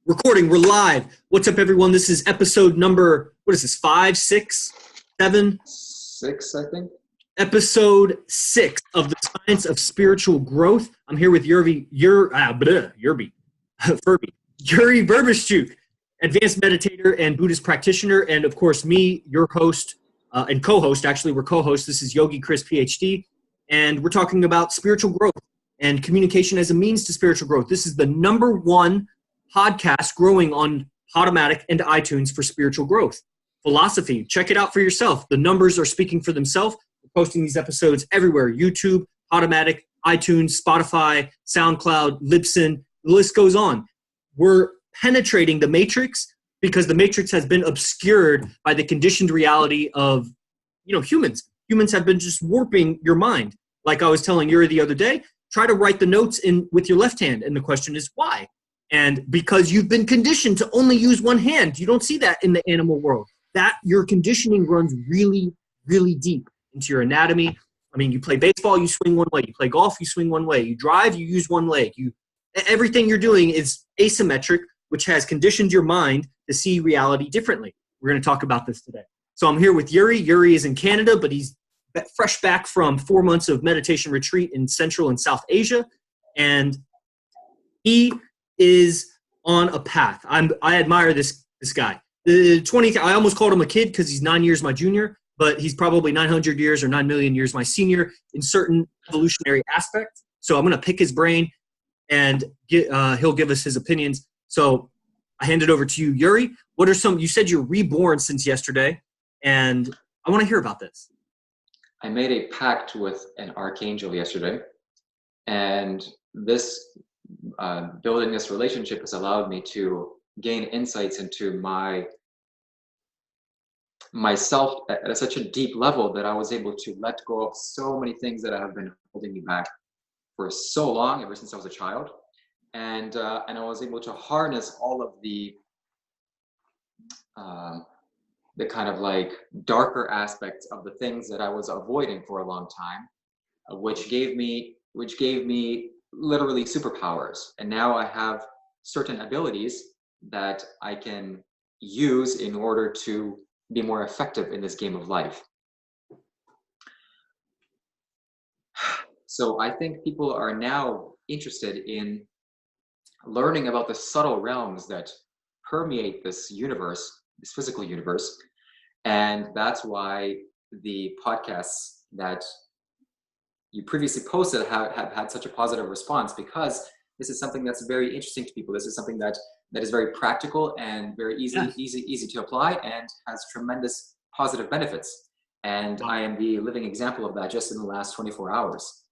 Recording, we're live. What's up, everyone? This is episode number, what is this, 5, 6, 7? 6, I think. Episode 6 of the Science of Spiritual Growth. I'm here with Yuriy Verbishchuk, advanced meditator and Buddhist practitioner, and of course me, your host and co-host. Actually, we're co-hosts. This is Yogi Chris, PhD, and we're talking about spiritual growth and communication as a means to spiritual growth. This is the #1 podcast growing on Podomatic and iTunes for spiritual growth. Philosophy, check it out for yourself. The numbers are speaking for themselves. We're posting these episodes everywhere: YouTube, Podomatic, iTunes, Spotify, SoundCloud, Libsyn. The list goes on. We're penetrating the matrix because the matrix has been obscured by the conditioned reality of, humans. Humans have been just warping your mind. Like I was telling Yuriy the other day, try to write the notes in with your left hand, and the question is why? And because you've been conditioned to only use one hand. You don't see that in the animal world. That your conditioning runs really, really deep into your anatomy. I mean, you play baseball, you swing one way. You play golf, you swing one way. You drive, you use one leg. Everything you're doing is asymmetric, which has conditioned your mind to see reality differently. We're going to talk about this today. So I'm here with Yuriy. Yuriy is in Canada, but he's fresh back from 4 months of meditation retreat in Central and South Asia. And he is on a path. I admire this guy. I almost called him a kid because he's 9 years my junior, but he's probably 900 years or 9 million years my senior in certain evolutionary aspects. So I'm going to pick his brain and he'll give us his opinions. So I hand it over to you, Yuriy. What are you said you're reborn since yesterday, and I want to hear about this. I made a pact with an archangel yesterday, and this building this relationship has allowed me to gain insights into myself at such a deep level that I was able to let go of so many things that have been holding me back for so long, ever since I was a child. And I was able to harness all of the kind of like darker aspects of the things that I was avoiding for a long time, which gave me literally superpowers. And now I have certain abilities that I can use in order to be more effective in this game of life. So I think people are now interested in learning about the subtle realms that permeate this universe, this physical universe. And that's why the podcasts that you previously posted have had such a positive response, because this is something that's very interesting to people. This is something that is very practical and very easy to apply and has tremendous positive benefits. And I am the living example of that just in the last 24 hours.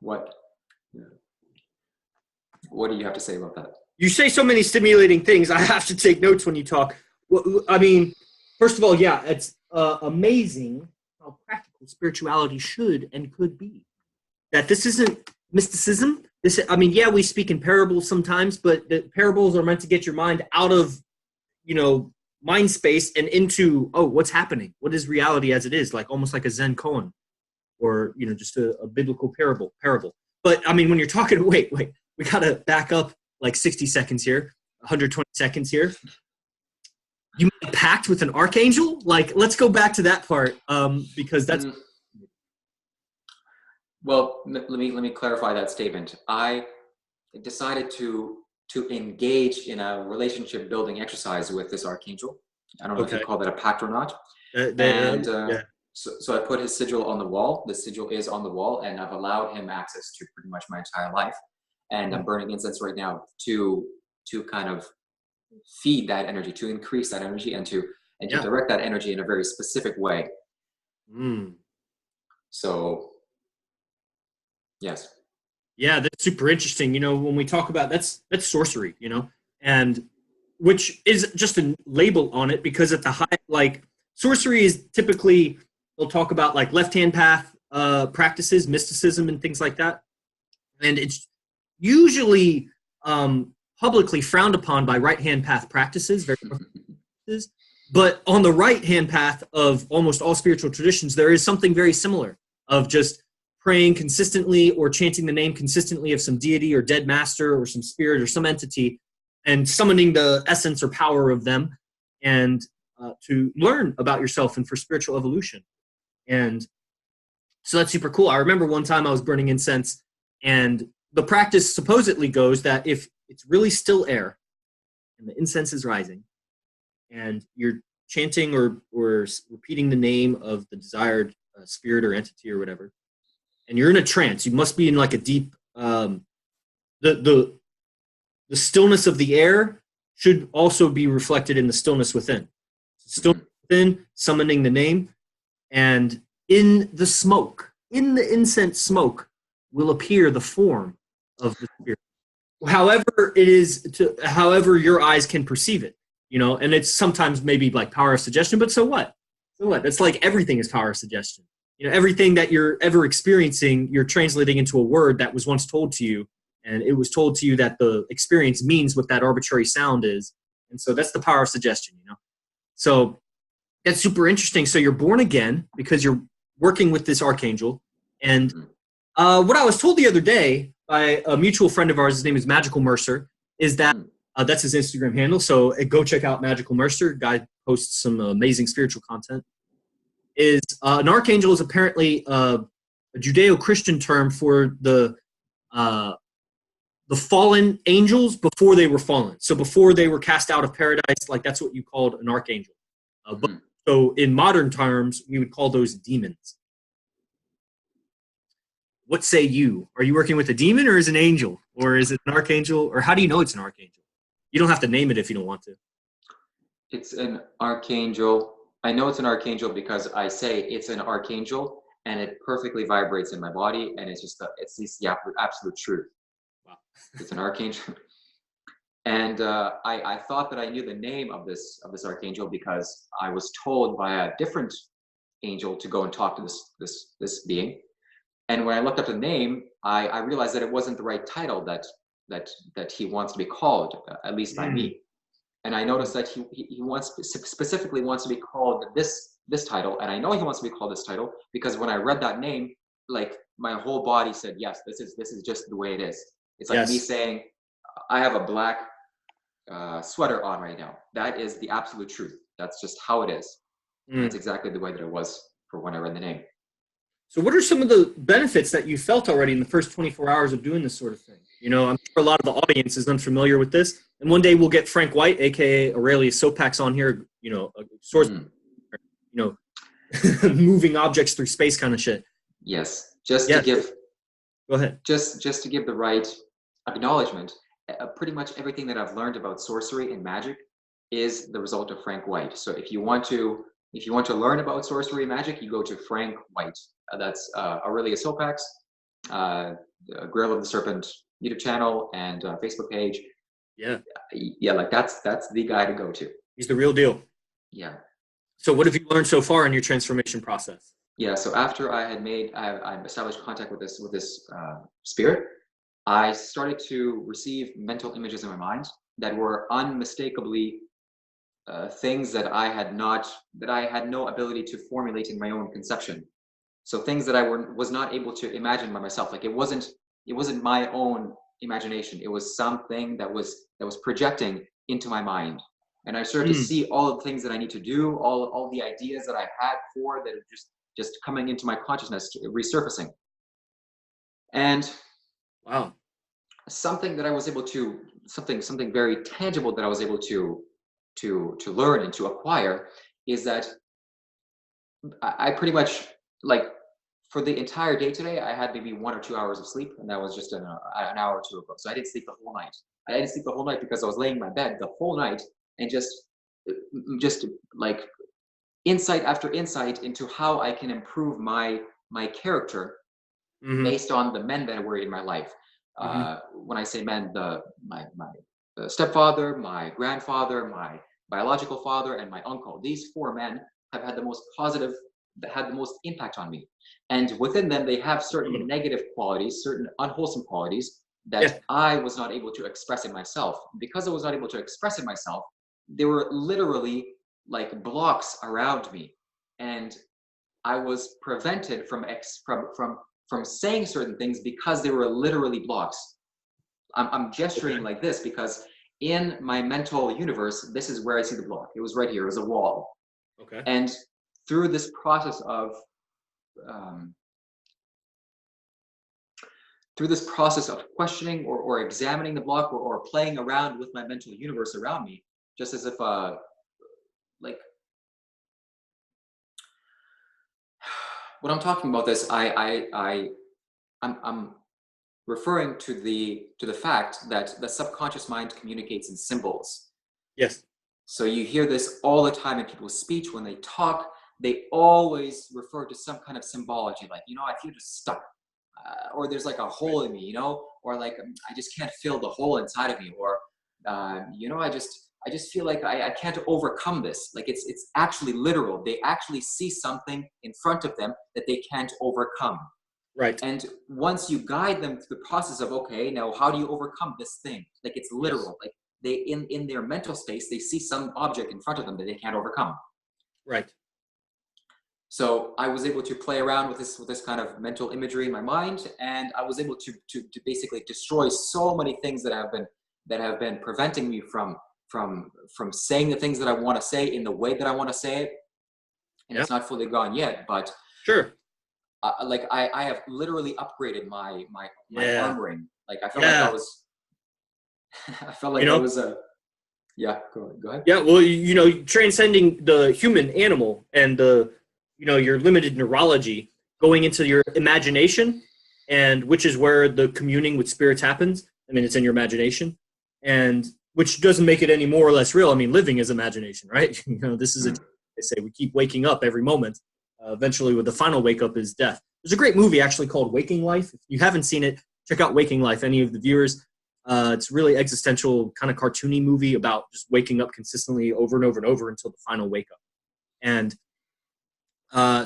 What do you have to say about that? You say so many stimulating things. I have to take notes when you talk. Well, I mean, first of all, yeah, it's amazing how practical spirituality should and could be. That this isn't mysticism. We speak in parables sometimes, but the parables are meant to get your mind out of, mind space and into, what's happening? What is reality as it is? Like almost like a Zen koan, or, just a biblical parable. But I mean, when you're talking, wait, we got to back up like 60 seconds here, 120 seconds here. You made a pact with an archangel? Like, let's go back to that part, because that's... Well, let me clarify that statement. I decided to engage in a relationship building exercise with this archangel. I don't know if you call that a pact or not. So I put his sigil on the wall. The sigil is on the wall, and I've allowed him access to pretty much my entire life. And I'm burning incense right now to kind of feed that energy, to increase that energy, and to direct that energy in a very specific way. So, yes. Yeah, that's super interesting. When we talk about that's sorcery, and which is just a label on it, because at the high, sorcery is typically, they'll talk about like left-hand path practices, mysticism, and things like that. And it's usually publicly frowned upon by right-hand path practices, but on the right-hand path of almost all spiritual traditions, there is something very similar of just praying consistently or chanting the name consistently of some deity or dead master or some spirit or some entity and summoning the essence or power of them and to learn about yourself and for spiritual evolution. And so that's super cool. I remember one time I was burning incense, and the practice supposedly goes that if it's really still air and the incense is rising and you're chanting or repeating the name of the desired spirit or entity or whatever, and you're in a trance, you must be in like a deep, the stillness of the air should also be reflected in the stillness within. Stillness within, summoning the name, and in the smoke, in the incense smoke, will appear the form of the spirit. However it is, however your eyes can perceive it, you know, and it's sometimes maybe like power of suggestion, but so what? So what? It's like everything is power of suggestion. You know, everything that you're ever experiencing, you're translating into a word that was once told to you, and it was told to you that the experience means what that arbitrary sound is. And so that's the power of suggestion, you know. So that's super interesting. So you're born again because you're working with this archangel. And what I was told the other day by a mutual friend of ours, his name is Magical Mercer, is that that's his Instagram handle. So go check out Magical Mercer. Guy posts some amazing spiritual content. Is an archangel is apparently a Judeo-Christian term for the fallen angels before they were fallen. So before they were cast out of paradise, like that's what you called an archangel. But so in modern terms, we would call those demons. What say you? Are you working with a demon or is it an angel? Or is it an archangel? Or how do you know it's an archangel? You don't have to name it if you don't want to. It's an archangel. I know it's an archangel because I say it's an archangel and it perfectly vibrates in my body, and it's the absolute truth. Wow. It's an archangel. And I thought that I knew the name of this archangel because I was told by a different angel to go and talk to this being. And when I looked up the name, I realized that it wasn't the right title that he wants to be called, at least by me. And I noticed that he specifically wants to be called this title, and I know he wants to be called this title because when I read that name, like my whole body said, yes, this is just the way it is. It's like me saying, I have a black sweater on right now. That is the absolute truth. That's just how it is. That's exactly the way that it was for when I read the name. So what are some of the benefits that you felt already in the first 24 hours of doing this sort of thing? You know, I'm sure a lot of the audience is unfamiliar with this. And one day we'll get Frank White, a.k.a. Aurelius Sopax, on here, you know, a source, you know, moving objects through space kind of shit. Yes. To give... Go ahead. Just to give the right acknowledgement, pretty much everything that I've learned about sorcery and magic is the result of Frank White. So if you want to learn about sorcery and magic, you go to Frank White. That's Aurelius Sopax, Grail of the Serpent YouTube channel and Facebook page. Yeah, like that's the guy to go to. He's the real deal. Yeah. So what have you learned so far in your transformation process? Yeah. So after I established contact with this spirit, I started to receive mental images in my mind that were unmistakably things that I had no ability to formulate in my own conception. So things that I was not able to imagine by myself. Like it wasn't my own imagination. It was something that was projecting into my mind. And I started to see all of the things that I need to do, all the ideas that I had before that are just coming into my consciousness, resurfacing. And wow, something that I was able to, something very tangible that I was able to learn and to acquire is that I pretty much, like, for the entire day today, I had maybe 1 or 2 hours of sleep, and that was just an hour or two ago. So I didn't sleep the whole night. I didn't sleep the whole night because I was laying in my bed the whole night and just like insight after insight into how I can improve my character based on the men that were in my life. When I say men, my stepfather, my grandfather, my biological father, and my uncle. These 4 men have had the most positive, that had the most impact on me. And within them, they have certain negative qualities, certain unwholesome qualities that I was not able to express in myself. Because I was not able to express in myself, they were literally like blocks around me. And I was prevented from from saying certain things because they were literally blocks. I'm gesturing like this because in my mental universe, this is where I see the block. It was right here. It was a wall. Okay. And through this process of questioning or examining the block or playing around with my mental universe around me, just as if like when I'm talking about this, I'm referring to the fact that the subconscious mind communicates in symbols. Yes. So you hear this all the time in people's speech when they talk. They always refer to some kind of symbology, like, I feel just stuck, or there's like a hole in me, or like I just can't fill the hole inside of me, or I just feel like I can't overcome this. Like it's actually literal. They actually see something in front of them that they can't overcome. Right. And once you guide them through the process of, okay, now how do you overcome this thing? Like it's literal. Yes. Like they in their mental space, they see some object in front of them that they can't overcome. Right. So I was able to play around with this kind of mental imagery in my mind, and I was able to basically destroy so many things that have been preventing me from saying the things that I want to say in the way that I want to say it. And It's not fully gone yet, but sure. Like I have literally upgraded my armoring. Like I felt like I was. I felt like I was a. Yeah, go ahead. Yeah, well, transcending the human animal and your limited neurology, going into your imagination, and which is where the communing with spirits happens. I mean, it's in your imagination, and which doesn't make it any more or less real. I mean, living is imagination, right? This is they say we keep waking up every moment. Eventually, with the final wake up is death. There's a great movie actually called Waking Life. If you haven't seen it, check out Waking Life. Any of the viewers. It's a really existential kind of cartoony movie about just waking up consistently over and over and over until the final wake up. And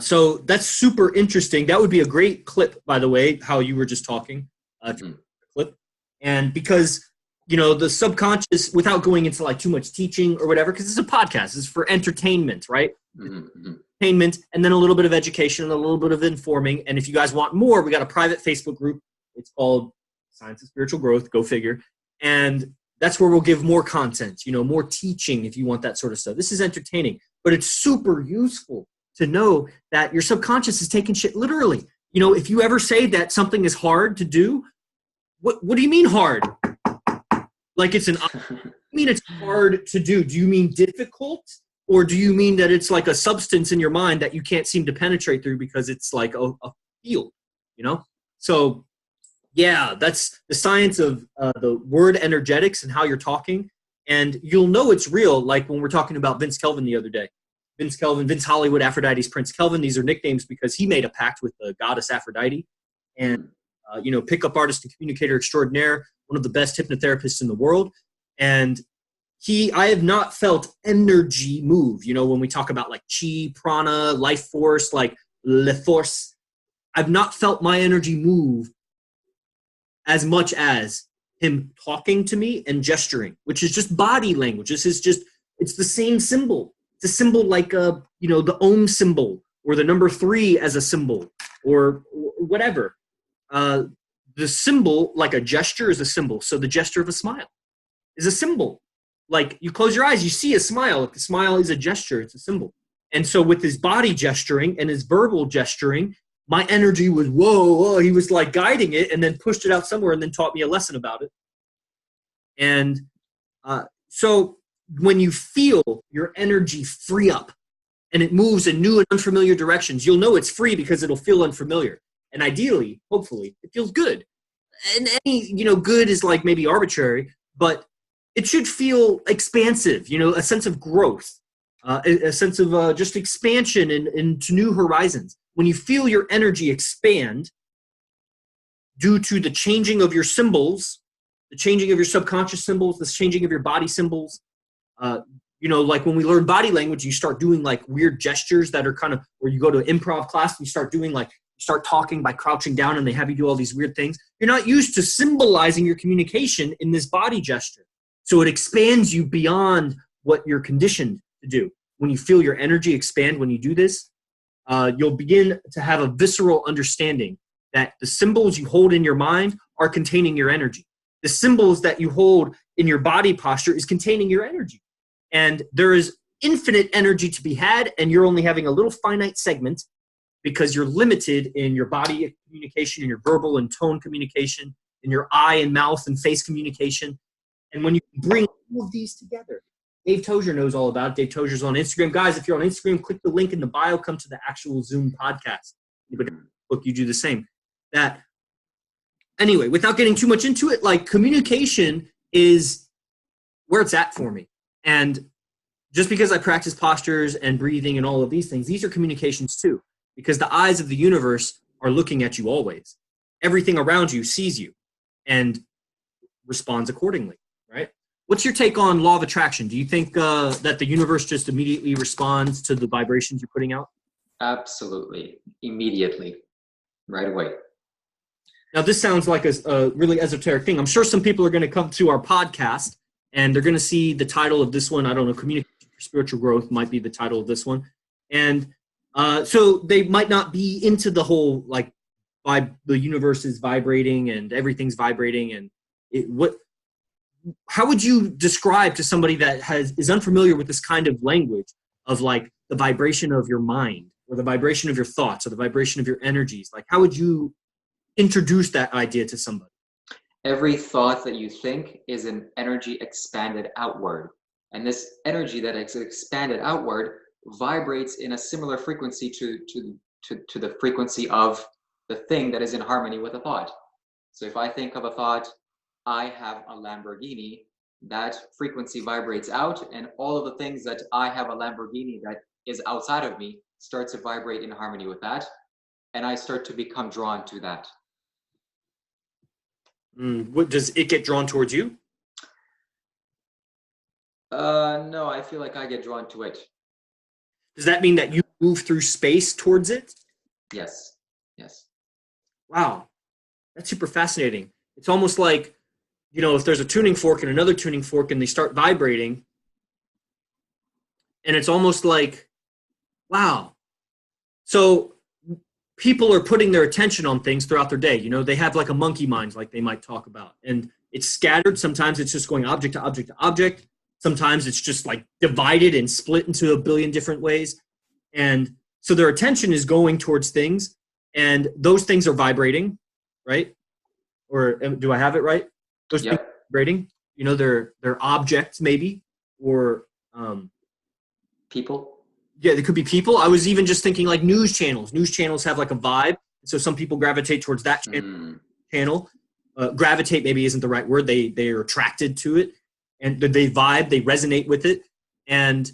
so that's super interesting. That would be a great clip, by the way, how you were just talking. Clip. And because, the subconscious, without going into like too much teaching or whatever, because it's a podcast, it's for entertainment, right? Entertainment, and then a little bit of education and a little bit of informing. And if you guys want more, we got a private Facebook group. It's called Science of Spiritual Growth, go figure. And that's where we'll give more content, more teaching if you want that sort of stuff. This is entertaining, but it's super useful to know that your subconscious is taking shit literally. If you ever say that something is hard to do, what do you mean hard? Like it's it's hard to do. Do you mean difficult? Or do you mean that it's like a substance in your mind that you can't seem to penetrate through because it's like a field, So yeah, that's the science of the word energetics and how you're talking. And you'll know it's real, like when we're talking about Vince Kelvin the other day. Vince Kelvin, Vince Hollywood, Aphrodite's Prince Kelvin. These are nicknames because he made a pact with the goddess Aphrodite. And, pickup artist and communicator extraordinaire, one of the best hypnotherapists in the world. And I have not felt energy move. When we talk about like chi, prana, life force, like le force, I've not felt my energy move as much as him talking to me and gesturing, which is just body language. This is just, it's the same symbol. It's a symbol like, the Om symbol or the number 3 as a symbol or whatever. The symbol, like a gesture, is a symbol. So the gesture of a smile is a symbol. Like you close your eyes, you see a smile. If the smile is a gesture, it's a symbol. And so with his body gesturing and his verbal gesturing, my energy was, whoa, he was like guiding it and then pushed it out somewhere and then taught me a lesson about it. And so when you feel your energy free up and it moves in new and unfamiliar directions, you'll know it's free because it'll feel unfamiliar. And ideally, hopefully, it feels good. And any, good is like maybe arbitrary, but it should feel expansive, a sense of growth, a sense of just expansion into new horizons. When you feel your energy expand due to the changing of your symbols, the changing of your subconscious symbols, the changing of your body symbols, like when we learn body language, you start doing like weird gestures that are kind of, or you go to an improv class and you start doing like, you start talking by crouching down and they have you do all these weird things. You're not used to symbolizing your communication in this body gesture. So it expands you beyond what you're conditioned to do. When you feel your energy expand when you do this, you'll begin to have a visceral understanding that the symbols you hold in your mind are containing your energy. The symbols that you hold in your body posture is containing your energy. And there is infinite energy to be had, and you're only having a little finite segment because you're limited in your body communication, in your verbal and tone communication, in your eye and mouth and face communication. And when you bring all of these together, Dave Tozier knows all about it. Dave Tozier's on Instagram. Guys, if you're on Instagram, click the link in the bio, come to the actual Zoom podcast. But you do the same. That anyway, without getting too much into it, like communication is where it's at for me. And just because I practice postures and breathing and all of these things, these are communications too, because the eyes of the universe are looking at you always. Everything around you sees you and responds accordingly, right? What's your take on law of attraction? Do you think that the universe just immediately responds to the vibrations you're putting out? Absolutely. Immediately. Right away. Now, this sounds like a really esoteric thing. I'm sure some people are going to come to our podcast and they're going to see the title of this one. I don't know, Communication for Spiritual Growth might be the title of this one. And so they might not be into the whole, like, the universe is vibrating and everything's vibrating. And how would you describe to somebody that is unfamiliar with this kind of language of like the vibration of your mind or the vibration of your thoughts or the vibration of your energies? Like, how would you introduce that idea to somebody? Every thought that you think is an energy expanded outward. And this energy that is expanded outward vibrates in a similar frequency to the frequency of the thing that is in harmony with a thought. So if I think of a thought, I have a Lamborghini, that frequency vibrates out, and all of the things that I have a Lamborghini that is outside of me starts to vibrate in harmony with that, and I start to become drawn to that. What does it get drawn towards you? No, I feel like I get drawn to it. Does that mean that you move through space towards it? Yes. Yes. Wow, that's super fascinating. It's almost like, you know, if there's a tuning fork and another tuning fork and they start vibrating, and it's almost like, wow. So people are putting their attention on things throughout their day. You know, they have like a monkey mind, like they might talk about, and it's scattered. Sometimes it's just going object to object to object. Sometimes it's just like divided and split into a billion different ways. And so their attention is going towards things, and those things are vibrating, right? Or do I have it right? Those things are vibrating. You know, they're objects maybe, or people. Yeah, there could be people. I was even just thinking like news channels. News channels have like a vibe. So some people gravitate towards that channel. Gravitate maybe isn't the right word. They are attracted to it, and they vibe. They resonate with it. And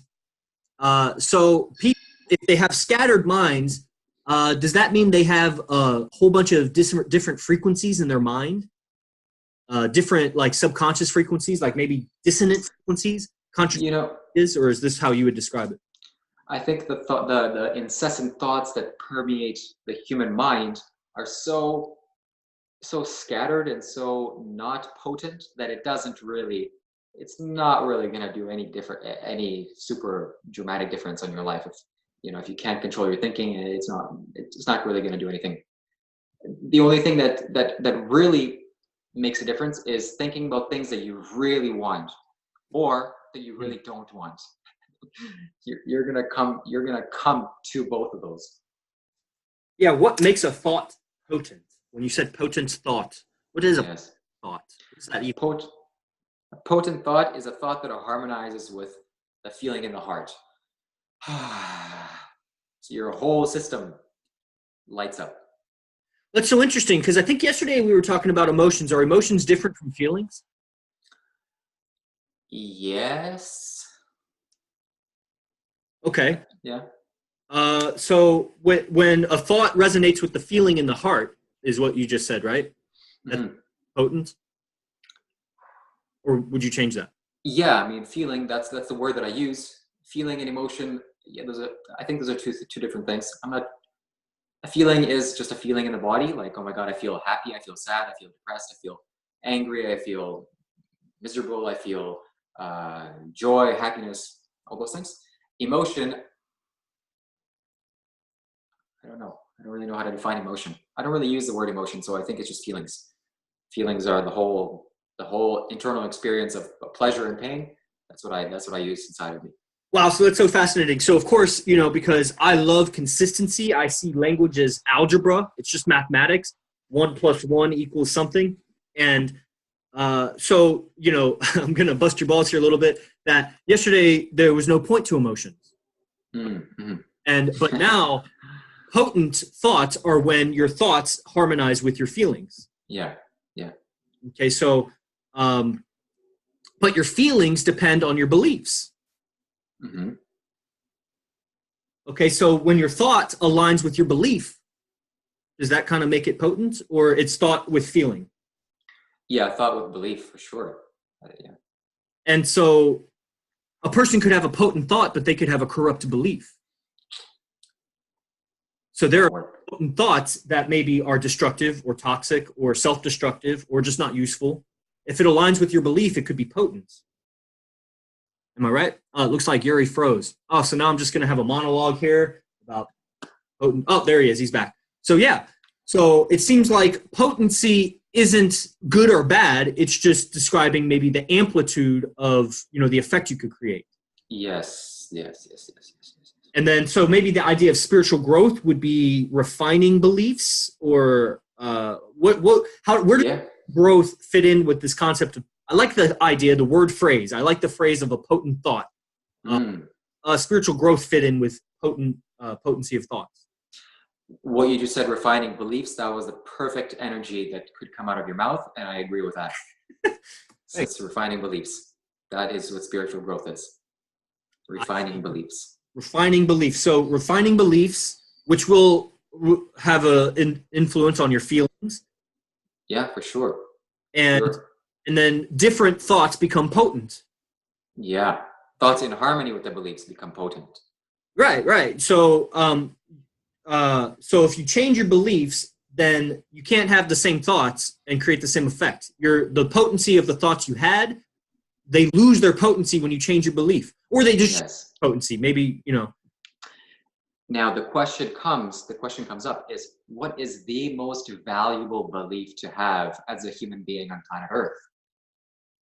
so people, if they have scattered minds, does that mean they have a whole bunch of different frequencies in their mind? Different like subconscious frequencies, like maybe dissonant frequencies? You know, or is this how you would describe it? I think the incessant thoughts that permeate the human mind are so scattered and so not potent that it's not really going to do any super dramatic difference on your life. If you can't control your thinking, it's not really going to do anything. The only thing that really makes a difference is thinking about things that you really want or that you really don't want. You're gonna come to both of those. Yeah, what makes a thought potent? When you said potent thought, what is a thought? What is that even? A potent thought is a thought that harmonizes with the feeling in the heart. So your whole system lights up. That's so interesting, because I think yesterday we were talking about emotions. Are emotions different from feelings? Yes. Okay. Yeah. So when a thought resonates with the feeling in the heart, is what you just said, right? That's potent? Or would you change that? Yeah, I mean, feeling, that's the word that I use. Feeling and emotion, yeah, I think those are two different things. A feeling is just a feeling in the body, like, oh my God, I feel happy, I feel sad, I feel depressed, I feel angry, I feel miserable, I feel joy, happiness, all those things. Emotion, I don't know. I don't really know how to define emotion. I don't really use the word emotion, so I think it's just feelings. Feelings are the whole internal experience of pleasure and pain. That's what I use inside of me. Wow, so that's so fascinating. So of course, you know, because I love consistency, I see language as algebra. It's just mathematics. 1 + 1 = something. And so, you know, I'm going to bust your balls here a little bit, that yesterday there was no point to emotions. Mm-hmm. But now potent thoughts are when your thoughts harmonize with your feelings. Yeah. Okay, so, but your feelings depend on your beliefs. Mm-hmm. Okay, so when your thought aligns with your belief, does that kind of make it potent, or it's thought with feeling? Yeah, thought with belief for sure. Yeah. And so a person could have a potent thought, but they could have a corrupt belief. So there are potent thoughts that maybe are destructive or toxic or self-destructive or just not useful. If it aligns with your belief, it could be potent. Am I right? It looks like Yuriy froze. Oh, so now I'm just going to have a monologue here about potent. Oh, there he is. He's back. So yeah. So it seems like potency isn't good or bad. It's just describing maybe the amplitude of, you know, the effect you could create. Yes. And then, so maybe the idea of spiritual growth would be refining beliefs, or where does growth fit in with this concept of, I like the idea, the word phrase. I like the phrase of a potent thought. Spiritual growth fit in with potency of thoughts. What you just said, refining beliefs, that was the perfect energy that could come out of your mouth, and I agree with that. So it's refining beliefs. That is what spiritual growth is. Refining beliefs. Refining beliefs. So refining beliefs, which will have an influence on your feelings. Yeah, for sure. And then different thoughts become potent. Yeah. Thoughts in harmony with the beliefs become potent. Right. So so if you change your beliefs, then you can't have the same thoughts and create the same effect. The potency of the thoughts you had, they lose their potency when you change your belief, or they just potency. Maybe, you know. Now the question comes up is, what is the most valuable belief to have as a human being on planet Earth?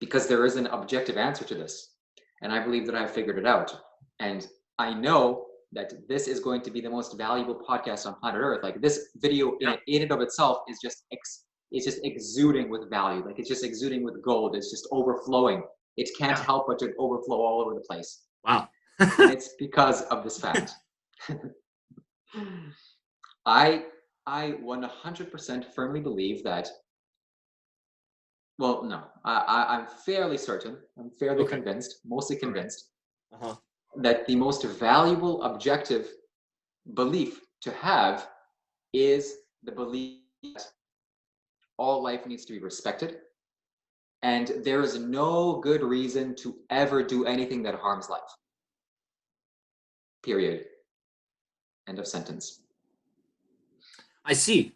Because there is an objective answer to this, and I believe that I've figured it out. And I know that this is going to be the most valuable podcast on planet Earth. Like, this video in and of itself is just exuding with value. Like, it's just exuding with gold. It's just overflowing. It can't help but to overflow all over the place. Wow. And it's because of this fact. I 100% firmly believe that, well, no, I'm fairly certain, I'm fairly convinced, mostly convinced, that the most valuable objective belief to have is the belief that all life needs to be respected, and there is no good reason to ever do anything that harms life. Period. End of sentence. I see.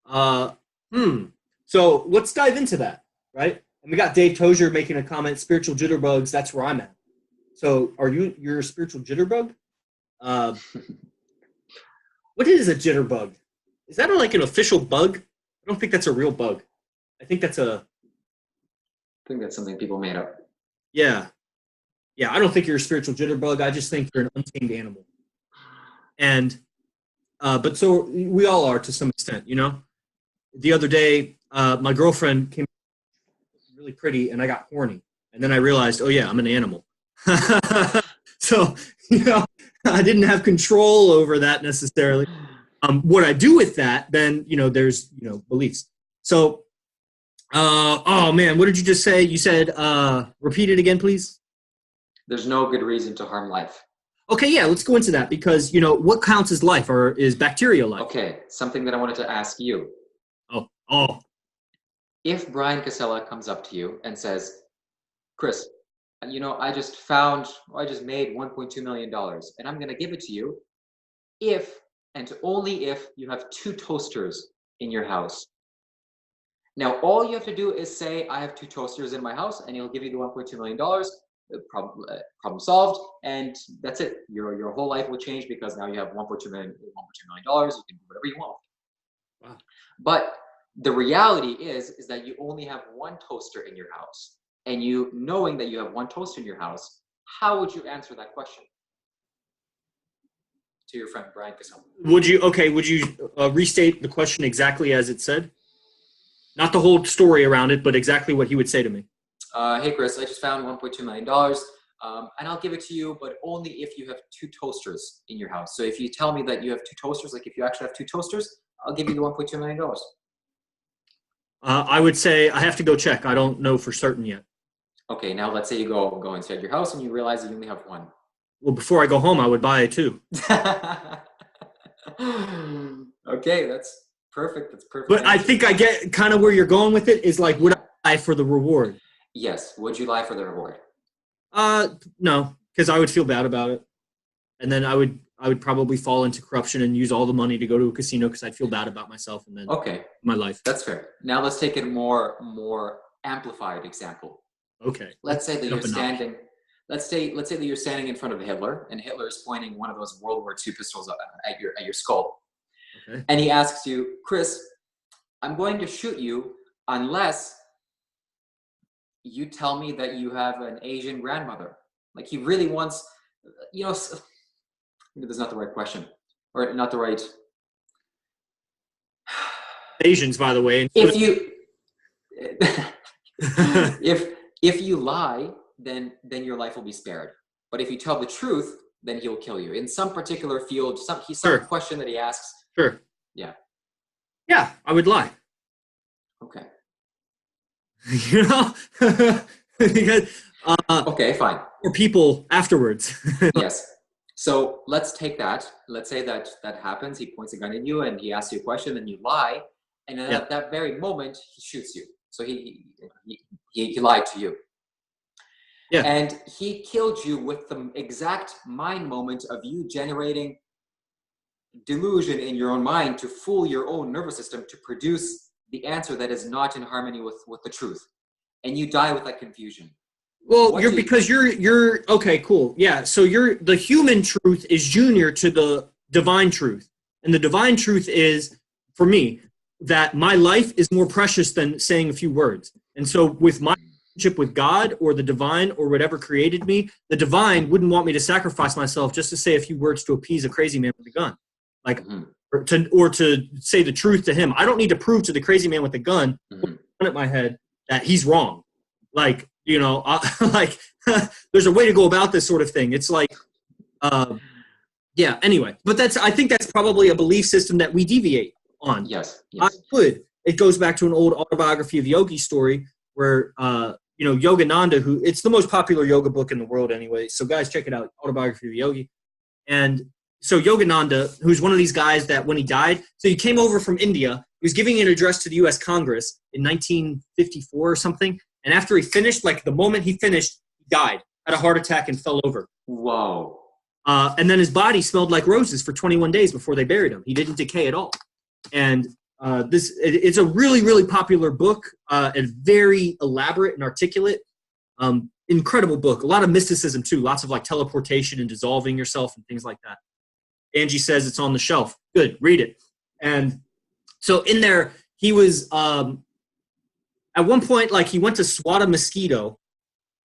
So let's dive into that, right? And we got Dave Tozier making a comment, spiritual jitterbugs, that's where I'm at. So you're a spiritual jitterbug? What is a jitterbug? Is that like an official bug? I don't think that's a real bug. I think that's something people made up. Yeah, I don't think you're a spiritual jitterbug. I just think you're an untamed animal. And, but so we all are to some extent, you know? The other day, my girlfriend came really pretty and I got horny. And then I realized, oh yeah, I'm an animal. So, you know, I didn't have control over that necessarily. What I do with that, then, you know, there's, you know, beliefs. So, oh man, what did you just say? You said, repeat it again, please. There's no good reason to harm life. Okay, yeah, let's go into that, because, you know, what counts as life, or is bacteria life? Okay, something that I wanted to ask you. Oh. If Brian Casella comes up to you and says, Chris, you know, I just made $1.2 million, and I'm going to give it to you if, and only if, you have 2 toasters in your house. Now, all you have to do is say, I have 2 toasters in my house, and he'll give you the $1.2 million. problem solved, and that's it. Your whole life will change because now you have $1.2 million. You can do whatever you want. Wow. But the reality is that you only have one toaster in your house, and you knowing that you have one toaster in your house, how would you answer that question to your friend Brian Casson? Would you restate the question exactly as it said? Not the whole story around it, but exactly what he would say to me. Hey, Chris, I just found $1.2 million, and I'll give it to you, but only if you have two toasters in your house. So if you tell me that you have two toasters, like if you actually have two toasters, I'll give you the $1.2 million. I would say I have to go check. I don't know for certain yet. Okay, now let's say you go inside your house and you realize that you only have one. Well, before I go home, I would buy it too. Okay, that's perfect. That's perfect. But I think I get kind of where you're going with it is like, would I lie for the reward? Yes. Would you lie for the reward? No, because I would feel bad about it. And then I would probably fall into corruption and use all the money to go to a casino because I'd feel bad about myself and then my life. That's fair. Now let's take a more amplified example. Okay. Let's say that you're standing. Let's say that you're standing in front of Hitler, and Hitler is pointing one of those World War II pistols at your skull. Okay. And he asks you, Chris, I'm going to shoot you unless you tell me that you have an Asian grandmother. Like he really wants, this is not the right question, or not the right. Asians, by the way. If you, if you lie, then your life will be spared. But if you tell the truth, then he'll kill you in some particular field. Some question that he asks. Sure. Yeah. Yeah, I would lie. Okay. Because, okay, fine. Or people afterwards. Yes. So let's take that. Let's say that happens. He points a gun at you and he asks you a question, and you lie. And at that very moment, he shoots you. So he lied to you. Yeah. And he killed you with the exact mind moment of you generating delusion in your own mind to fool your own nervous system to produce the answer that is not in harmony with the truth. And you die with that confusion. Well, you're okay, cool. Yeah. So the human truth is junior to the divine truth. And the divine truth is, for me, that my life is more precious than saying a few words. And so with my relationship with God or the divine or whatever created me, the divine wouldn't want me to sacrifice myself just to say a few words to appease a crazy man with a gun. Like, or to say the truth to him. I don't need to prove to the crazy man with the gun, at my head, that he's wrong. Like, there's a way to go about this sort of thing. It's like, anyway. But I think that's probably a belief system that we deviate on. Yes. It goes back to an old autobiography of Yogi story where, Yogananda, it's the most popular yoga book in the world anyway. So guys, check it out, Autobiography of Yogi. And so Yogananda, who's one of these guys that when he died, so he came over from India, he was giving an address to the U.S. Congress in 1954 or something. And after he finished, like the moment he finished, he died, had a heart attack and fell over. Whoa. And then his body smelled like roses for 21 days before they buried him. He didn't decay at all. And it's a really, really popular book, and very elaborate and articulate. Incredible book. A lot of mysticism too. Lots of like teleportation and dissolving yourself and things like that. Angie says it's on the shelf. Good, read it. And so in there, he was at one point, like he went to swat a mosquito,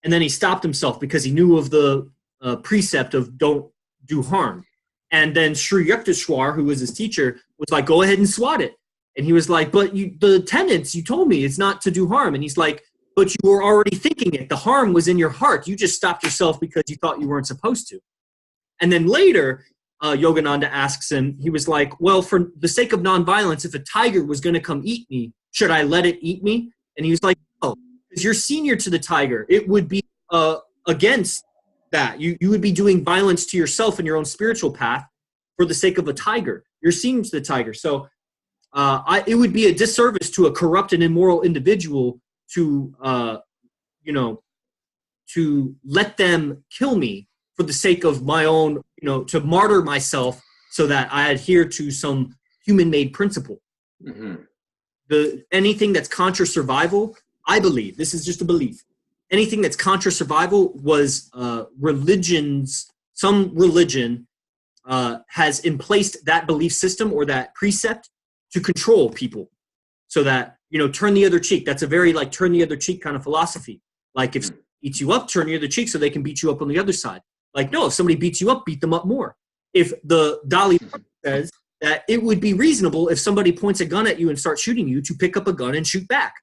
and then he stopped himself because he knew of the precept of don't do harm. And then Sri Yukteswar, who was his teacher, was like, go ahead and swat it. And he was like, but the tenets, you told me it's not to do harm. And he's like, but you were already thinking it. The harm was in your heart. You just stopped yourself because you thought you weren't supposed to. And then later, Yogananda asks him, he was like, well, for the sake of nonviolence, if a tiger was going to come eat me, should I let it eat me? And he was like, no, because you're senior to the tiger. It would be against that. You would be doing violence to yourself and your own spiritual path for the sake of a tiger. You're senior to the tiger. So it would be a disservice to a corrupt and immoral individual to let them kill me for the sake of my own, to martyr myself so that I adhere to some human-made principle. Mm-hmm. Anything that's contra survival, I believe, this is just a belief, anything that's contra survival was some religion has emplaced that belief system or that precept to control people, so that, turn the other cheek. That's a very like turn the other cheek kind of philosophy. Like if somebody beats you up, turn the other cheek so they can beat you up on the other side. Like, no, if somebody beats you up, beat them up more. If the Dalai Lama says that it would be reasonable if somebody points a gun at you and starts shooting you to pick up a gun and shoot back.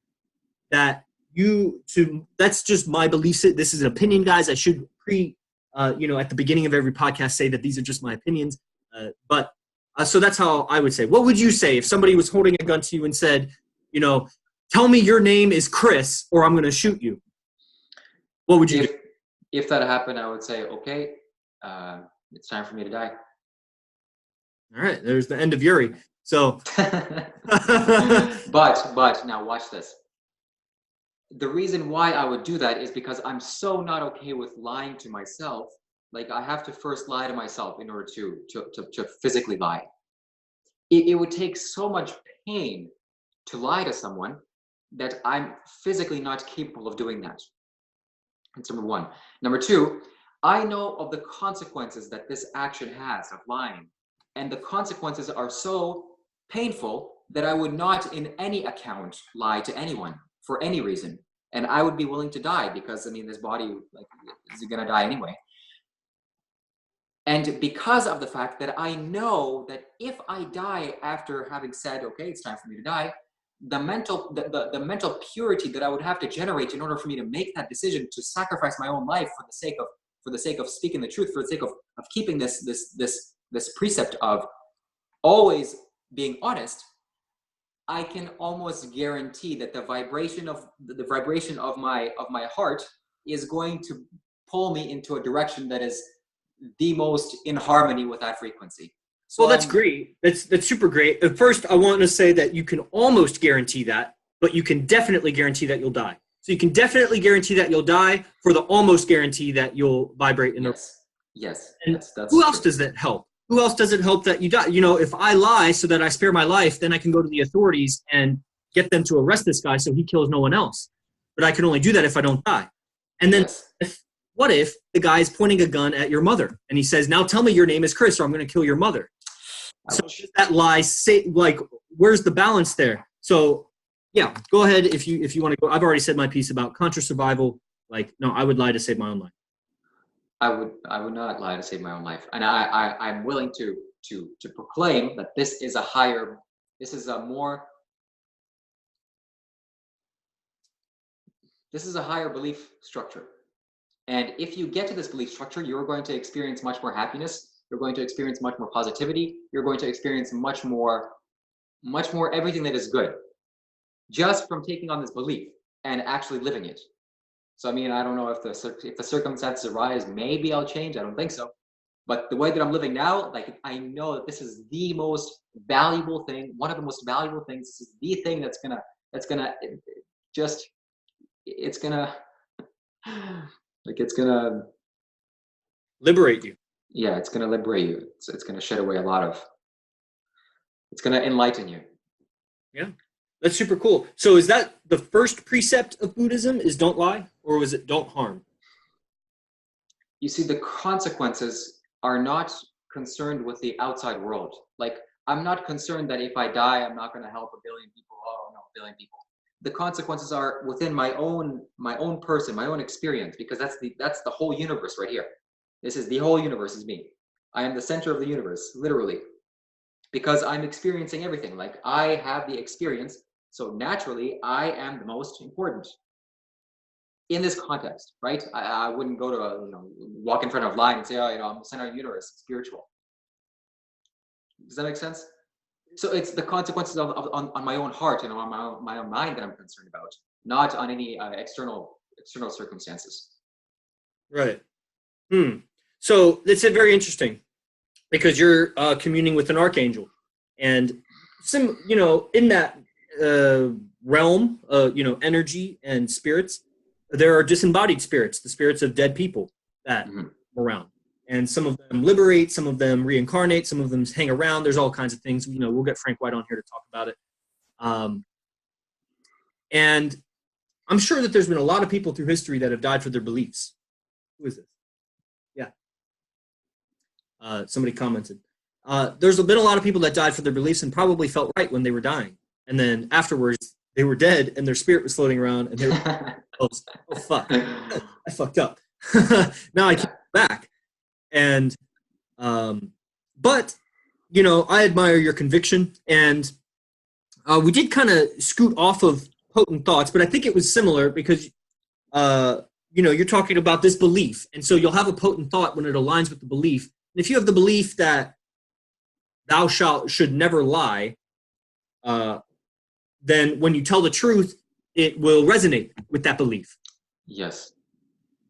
That's just my belief. This is an opinion, guys. I should at the beginning of every podcast say that these are just my opinions. So that's how I would say. What would you say if somebody was holding a gun to you and said, tell me your name is Chris or I'm going to shoot you? What would you do? If that happened, I would say, okay, it's time for me to die. All right, there's the end of Yuriy. So, but now watch this. The reason why I would do that is because I'm so not okay with lying to myself. Like, I have to first lie to myself in order to physically lie. It would take so much pain to lie to someone that I'm physically not capable of doing that. That's number one. Number two, I know of the consequences that this action has of lying. And the consequences are so painful that I would not in any account lie to anyone for any reason. And I would be willing to die because, this body is going to die anyway. And because of the fact that I know that if I die after having said, okay, it's time for me to die, the mental purity that I would have to generate in order for me to make that decision to sacrifice my own life for the sake of speaking the truth, for the sake of keeping this precept of always being honest, I can almost guarantee that the vibration of my heart is going to pull me into a direction that is the most in harmony with that frequency. So well, that's great. That's super great. At first, I want to say that you can almost guarantee that, but you can definitely guarantee that you'll die. So you can definitely guarantee that you'll die for the almost guarantee that you'll vibrate in the... Yes. And that's who else does that help? Who else does it help that you die? If I lie so that I spare my life, then I can go to the authorities and get them to arrest this guy so he kills no one else. But I can only do that if I don't die. And then what if the guy is pointing a gun at your mother and he says, now tell me your name is Chris or I'm going to kill your mother. So does that lie say, like, where's the balance there? So yeah, go ahead if you want to go. I've already said my piece about contra survival. Like, no, I would lie to save my own life. I would not lie to save my own life. And I'm willing to proclaim that this is a higher belief structure. And if you get to this belief structure, you're going to experience much more happiness. You're going to experience much more positivity. You're going to experience much more everything that is good, just from taking on this belief and actually living it. So, I don't know if the circumstances arise, maybe I'll change. I don't think so. But the way that I'm living now, like, I know that this is the most valuable thing, one of the most valuable things. This is the thing it's gonna liberate you. Yeah, it's gonna liberate you. It's gonna shed away it's gonna enlighten you. Yeah. That's super cool. So is that the first precept of Buddhism, is don't lie, or was it don't harm? You see, the consequences are not concerned with the outside world. Like, I'm not concerned that if I die, I'm not going to help a billion people. Oh no, a billion people. The consequences are within my own person, my own experience, because that's the whole universe right here. This is the whole universe is me. I am the center of the universe, literally, because I'm experiencing everything. Like, I have the experience. So naturally, I am the most important in this context, right? I wouldn't go to walk in front of a line and say, oh, I'm the center of the universe, spiritual. Does that make sense? So it's the consequences on my own heart and on my own mind that I'm concerned about, not on any external circumstances. Right. So that's very interesting, because you're communing with an archangel, and in that realm, energy and spirits, there are disembodied spirits, the spirits of dead people that are around. And some of them liberate, some of them reincarnate, some of them hang around. There's all kinds of things. We'll get Frank White on here to talk about it. And I'm sure that there's been a lot of people through history that have died for their beliefs. Who is this? Yeah. Somebody commented. There's been a lot of people that died for their beliefs and probably felt right when they were dying. And then afterwards, they were dead and their spirit was floating around and they were, oh, fuck, I fucked up. Now I can't go back. And, but, you know, I admire your conviction. And we did kind of scoot off of potent thoughts, but I think it was similar because, you know, you're talking about this belief. And so you'll have a potent thought when it aligns with the belief. And if you have the belief that thou should never lie, then when you tell the truth, it will resonate with that belief. Yes.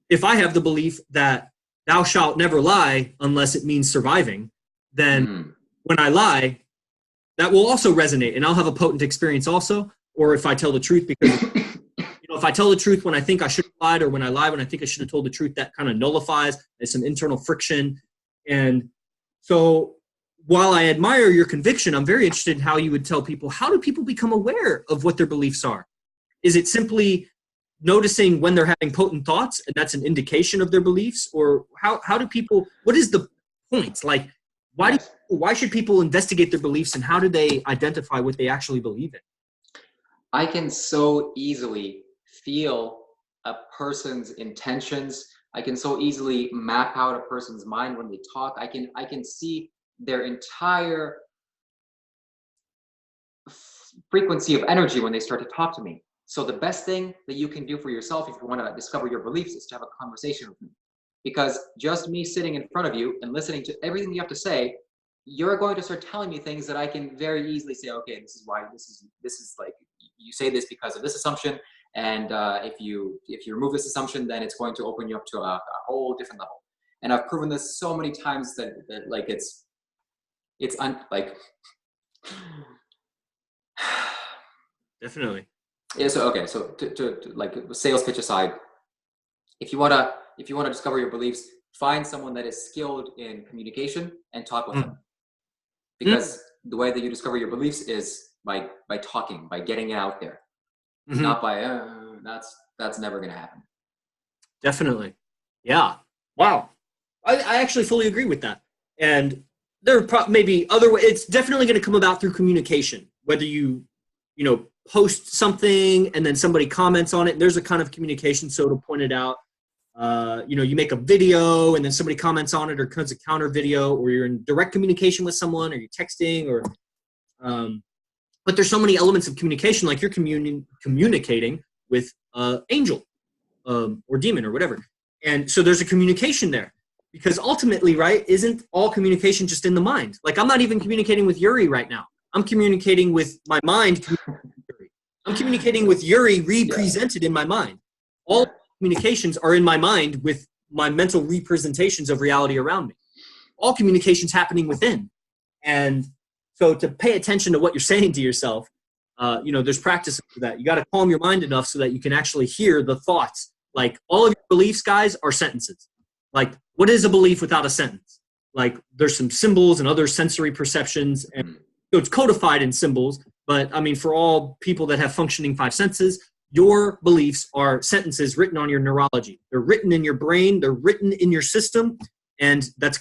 If I have the belief that thou shalt never lie unless it means surviving, then when I lie, that will also resonate and I'll have a potent experience also. Or if I tell the truth, because you know, if I tell the truth when I think I should have lied, or when I lie when I think I should have told the truth, that kind of nullifies. There's some internal friction. And so while I admire your conviction, I'm very interested in how you would tell people, how do people become aware of what their beliefs are? Is it simply noticing when they're having potent thoughts and that's an indication of their beliefs? Or how do people, what is the point? Like, why should people investigate their beliefs and how do they identify what they actually believe in? I can so easily feel a person's intentions. I can so easily map out a person's mind when they talk. I can see their entire frequency of energy when they start to talk to me. So the best thing that you can do for yourself if you want to discover your beliefs is to have a conversation with me. Because just me sitting in front of you and listening to everything you have to say, you're going to start telling me things that I can very easily say, okay, this is why, this is like, you say this because of this assumption. And if you remove this assumption, then it's going to open you up to a whole different level. And I've proven this so many times that like Definitely. Yeah. So okay. So to like sales pitch aside, if you wanna discover your beliefs, find someone that is skilled in communication and talk with them. Because the way that you discover your beliefs is by talking, by getting it out there, not by that's never gonna happen. Definitely. Yeah. Wow. I actually fully agree with that. And there are maybe other ways. It's definitely going to come about through communication, whether you know, post something and then somebody comments on it. There's a kind of communication. So to point it out, you know, you make a video and then somebody comments on it or cuts a counter video, or you're in direct communication with someone, or you're texting, or, but there's so many elements of communication, like you're communicating with angel or demon or whatever. And so there's a communication there. Because ultimately, right, isn't all communication just in the mind? Like, I'm not even communicating with Yuriy right now. I'm communicating with my mind. I'm communicating with Yuriy represented in my mind. All communications are in my mind with my mental representations of reality around me. All communication's happening within. And so to pay attention to what you're saying to yourself, you know, there's practice for that. You got to calm your mind enough so that you can actually hear the thoughts. Like, all of your beliefs, guys, are sentences. Like, what is a belief without a sentence? Like, there's some symbols and other sensory perceptions, and so it's codified in symbols. But I mean, for all people that have functioning five senses, your beliefs are sentences written on your neurology. They're written in your brain. They're written in your system. And that's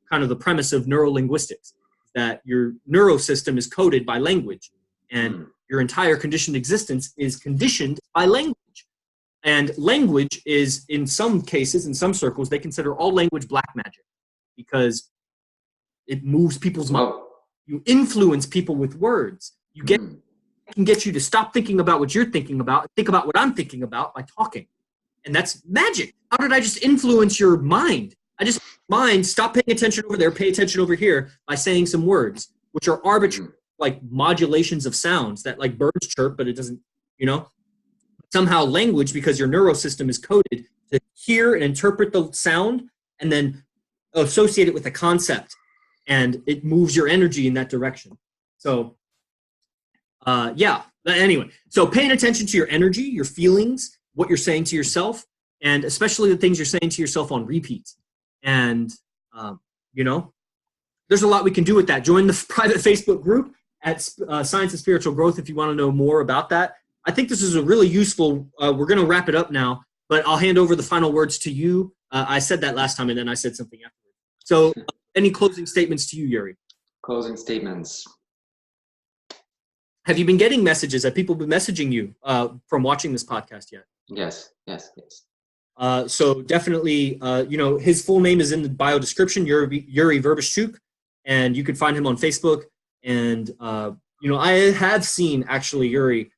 kind of the premise of neurolinguistics, that your neurosystem is coded by language. And your entire conditioned existence is conditioned by language. And language is, in some cases, in some circles, they consider all language black magic because it moves people's mind. You influence people with words. You can get you to stop thinking about what you're thinking about, think about what I'm thinking about by talking. And that's magic. How did I just influence your mind? I just stop paying attention over there, pay attention over here by saying some words, which are arbitrary, like modulations of sounds that like birds chirp, but it doesn't, you know. Somehow language, because your neurosystem is coded to hear and interpret the sound and then associate it with a concept, and it moves your energy in that direction. So, yeah, anyway, so paying attention to your energy, your feelings, what you're saying to yourself, and especially the things you're saying to yourself on repeat. And, you know, there's a lot we can do with that. Join the private Facebook group at Science and Spiritual Growth if you want to know more about that. I think this is a really useful, we're going to wrap it up now, but I'll hand over the final words to you. I said that last time, and then I said something afterwards. So any closing statements to you, Yuriy? Closing statements. Have you been getting messages? Have people been messaging you from watching this podcast yet? Yes. So definitely, his full name is in the bio description, Yuriy Verbishchuk, and you can find him on Facebook. And, I have seen actually Yuriy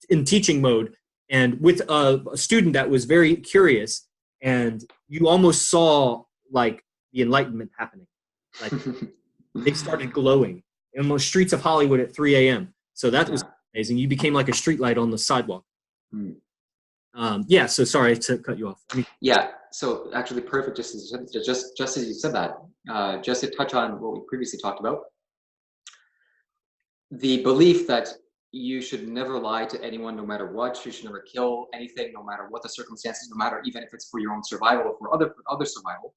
in teaching mode and with a student that was very curious, and you almost saw like the enlightenment happening. Like they started glowing in the streets of Hollywood at 3 a.m. So that was amazing. You became like a streetlight on the sidewalk. So sorry to cut you off. Yeah, so actually perfect, just as you said that, just to touch on what we previously talked about, the belief that you should never lie to anyone no matter what, you should never kill anything no matter what the circumstances, no matter even if it's for your own survival or for other survival.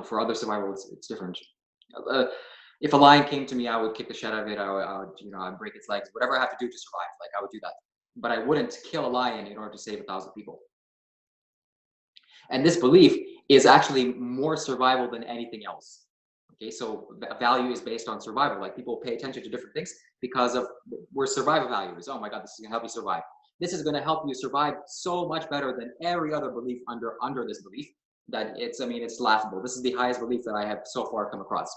For other survival it's different. If a lion came to me, I would kick the shit out of it. I'd break its legs, whatever I have to do to survive. Like I would do that, but I wouldn't kill a lion in order to save 1,000 people. And this belief is actually more survival than anything else. Okay, so value is based on survival. Like people pay attention to different things because of where survival value is. Oh my God, this is gonna help you survive. This is gonna help you survive so much better than every other belief under this belief that it's laughable. This is the highest belief that I have so far come across.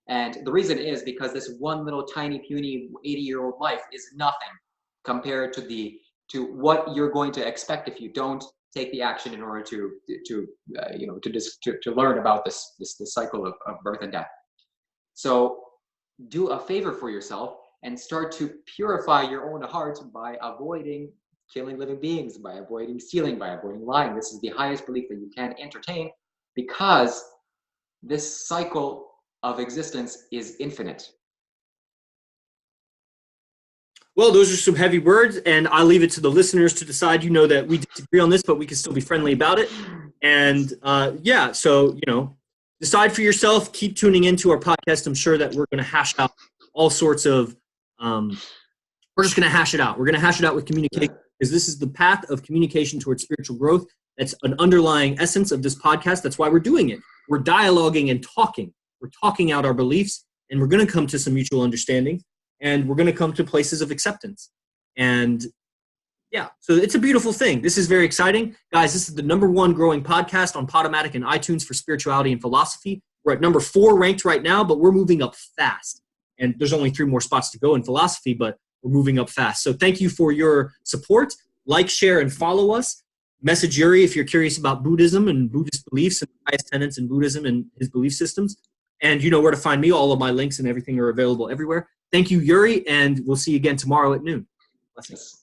And the reason is because this one little tiny puny 80-year-old life is nothing compared to what you're going to expect if you don't take the action in order to learn about this cycle of birth and death. So do a favor for yourself and start to purify your own heart by avoiding killing living beings, by avoiding stealing, by avoiding lying. This is the highest belief that you can entertain, because this cycle of existence is infinite. Well, those are some heavy words, and I'll leave it to the listeners to decide. You know that we disagree on this, but we can still be friendly about it. And decide for yourself. Keep tuning into our podcast. I'm sure that we're going to hash out all sorts of. We're just going to hash it out. We're going to hash it out with communication, because this is the path of communication towards spiritual growth. That's an underlying essence of this podcast. That's why we're doing it. We're dialoguing and talking. We're talking out our beliefs, and we're going to come to some mutual understanding. And we're going to come to places of acceptance. And so it's a beautiful thing. This is very exciting. Guys, this is the #1 growing podcast on Podomatic and iTunes for spirituality and philosophy. We're at number 4 ranked right now, but we're moving up fast. And there's only 3 more spots to go in philosophy, but we're moving up fast. So thank you for your support. Like, share, and follow us. Message Yuriy if you're curious about Buddhism and Buddhist beliefs and the highest tenets in Buddhism and his belief systems. And you know where to find me. All of my links and everything are available everywhere. Thank you, Yuriy, and we'll see you again tomorrow at noon. Blessings.